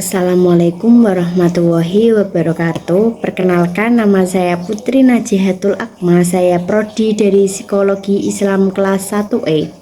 Assalamualaikum warahmatullahi wabarakatuh. Perkenalkan, nama saya Putri Najihatul Akma. Saya prodi dari Psikologi Islam kelas 1E.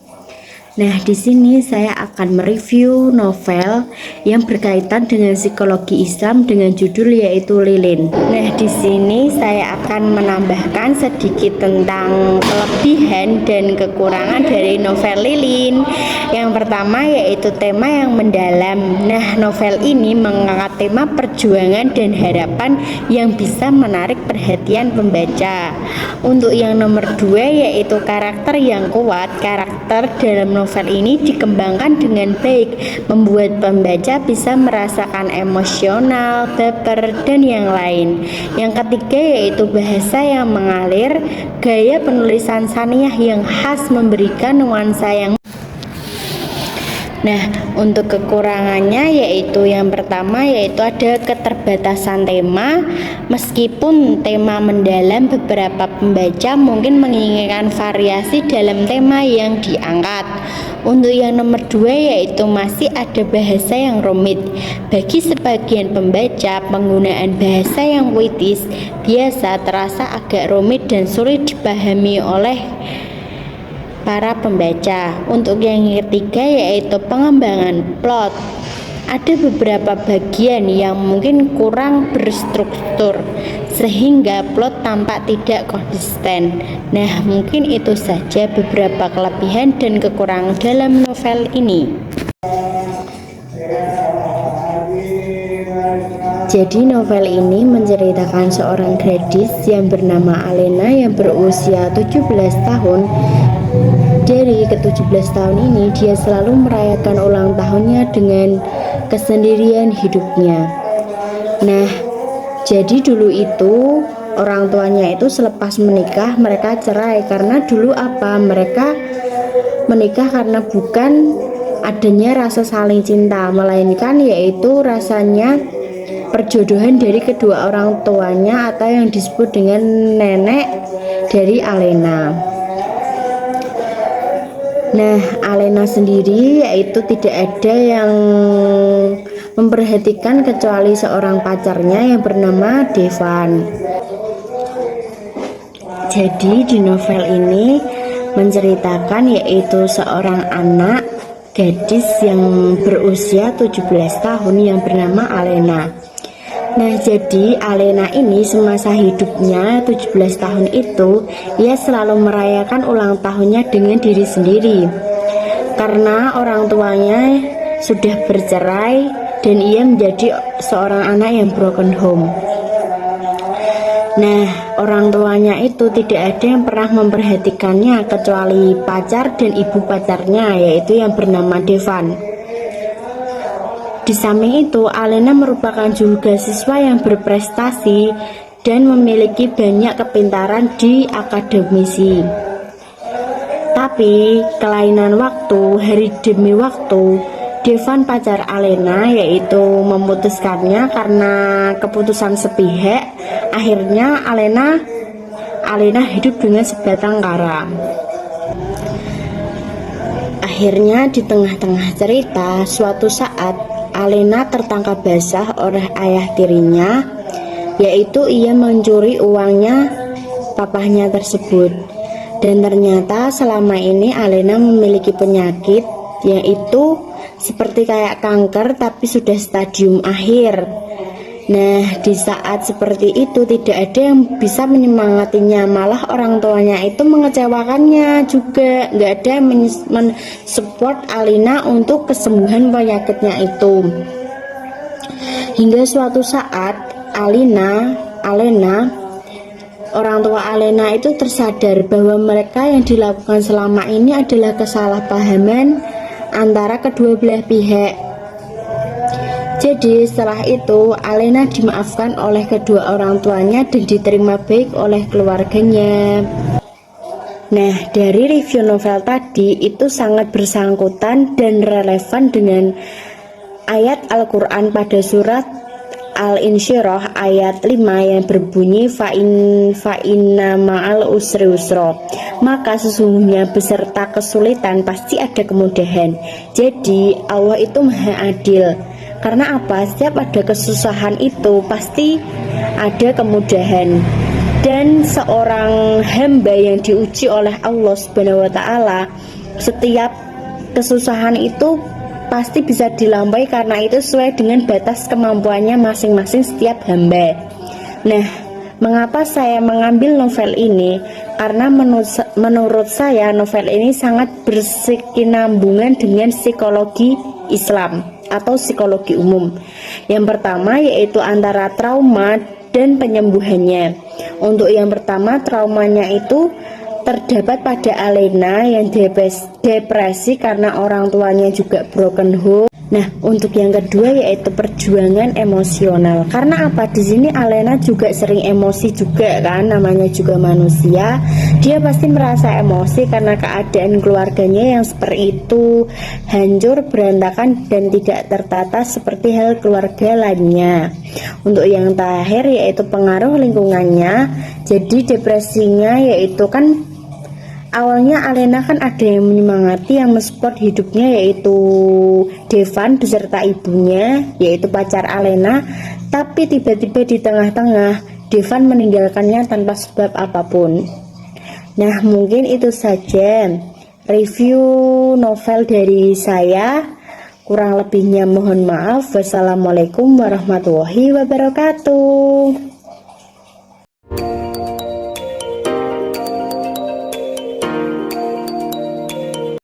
Nah, di sini saya akan mereview novel yang berkaitan dengan psikologi Islam dengan judul yaitu Lilin. Nah, di sini saya akan menambahkan sedikit tentang kelebihan dan kekurangan dari novel Lilin. Yang pertama yaitu tema yang mendalam. Nah, novel ini mengangkat tema perjuangan dan harapan yang bisa menarik perhatian pembaca. Untuk yang nomor 2 yaitu karakter yang kuat. Karakter dalam novel ini dikembangkan dengan baik, membuat pembaca bisa merasakan emosional, baper, dan yang lain. Yang ketiga yaitu bahasa yang mengalir. Gaya penulisan Saniyah yang khas memberikan nuansa yang. Nah, untuk kekurangannya yaitu yang pertama yaitu ada keterbatasan tema. Meskipun tema mendalam, beberapa pembaca mungkin menginginkan variasi dalam tema yang diangkat. Untuk yang nomor 2 yaitu masih ada bahasa yang rumit. Bagi sebagian pembaca, penggunaan bahasa yang puitis biasa terasa agak rumit dan sulit dipahami oleh para pembaca. Untuk yang ketiga yaitu pengembangan plot. Ada beberapa bagian yang mungkin kurang berstruktur sehingga plot tampak tidak konsisten. Nah, mungkin itu saja beberapa kelebihan dan kekurangan dalam novel ini. Jadi novel ini menceritakan seorang gadis yang bernama Alena yang berusia 17 tahun. Dari ke-17 tahun ini dia selalu merayakan ulang tahunnya dengan kesendirian hidupnya. Nah, jadi dulu itu orang tuanya itu selepas menikah mereka cerai karena dulu mereka menikah karena bukan adanya rasa saling cinta, melainkan yaitu rasanya perjodohan dari kedua orang tuanya atau yang disebut dengan nenek dari Alena. Nah, Alena sendiri yaitu tidak ada yang memperhatikan kecuali seorang pacarnya yang bernama Devan. Jadi di novel ini menceritakan yaitu seorang anak gadis yang berusia 17 tahun yang bernama Alena. Nah, jadi Alena ini semasa hidupnya 17 tahun itu ia selalu merayakan ulang tahunnya dengan diri sendiri karena orang tuanya sudah bercerai dan ia menjadi seorang anak yang broken home. Nah, orang tuanya itu tidak ada yang pernah memperhatikannya kecuali pacar dan ibu pacarnya yaitu yang bernama Devan. Di samping itu, Alena merupakan juga siswa yang berprestasi dan memiliki banyak kepintaran di akademisi. Tapi, kelainan waktu, hari demi waktu, Devan pacar Alena yaitu memutuskannya karena keputusan sepihak. Akhirnya Alena hidup dengan sebatang kara. Akhirnya di tengah-tengah cerita, suatu saat Alena tertangkap basah oleh ayah tirinya, yaitu ia mencuri uangnya papahnya tersebut. Dan ternyata selama ini Alena memiliki penyakit yaitu seperti kayak kanker tapi sudah stadium akhir. Nah, di saat seperti itu tidak ada yang bisa menyemangatinya, malah orang tuanya itu mengecewakannya juga. Nggak ada yang mensupport Alena untuk kesembuhan penyakitnya itu. Hingga suatu saat Alena, orang tua Alena itu tersadar bahwa mereka yang dilakukan selama ini adalah kesalahpahaman antara kedua belah pihak. Jadi setelah itu Alena dimaafkan oleh kedua orang tuanya dan diterima baik oleh keluarganya. Nah, dari review novel tadi itu sangat bersangkutan dan relevan dengan ayat Al-Quran pada surat Al-Insyirah ayat 5 yang berbunyi fa'inna ma'al usri usro. Maka sesungguhnya beserta kesulitan pasti ada kemudahan. Jadi Allah itu maha adil. Karena apa? Setiap ada kesusahan itu pasti ada kemudahan. Dan seorang hamba yang diuji oleh Allah Subhanahu wa taala, setiap kesusahan itu pasti bisa dilampaui karena itu sesuai dengan batas kemampuannya masing-masing setiap hamba. Nah, mengapa saya mengambil novel ini? Karena menurut saya novel ini sangat berkesinambungan dengan psikologi Islam atau psikologi umum. Yang pertama yaitu antara trauma dan penyembuhannya. Untuk yang pertama, traumanya itu terdapat pada Alena yang depresi karena orang tuanya juga broken home. Nah, untuk yang kedua yaitu perjuangan emosional. Karena apa? Di sini Alena juga sering emosi juga kan, namanya juga manusia. Dia pasti merasa emosi karena keadaan keluarganya yang seperti itu, hancur, berantakan dan tidak tertata seperti hal keluarga lainnya. Untuk yang terakhir yaitu pengaruh lingkungannya. Jadi depresinya yaitu kan awalnya Alena kan ada yang menyemangati, yang mensupport hidupnya yaitu Devan beserta ibunya yaitu pacar Alena. Tapi tiba-tiba di tengah-tengah Devan meninggalkannya tanpa sebab apapun. Nah, mungkin itu saja review novel dari saya. Kurang lebihnya mohon maaf. Wassalamualaikum warahmatullahi wabarakatuh.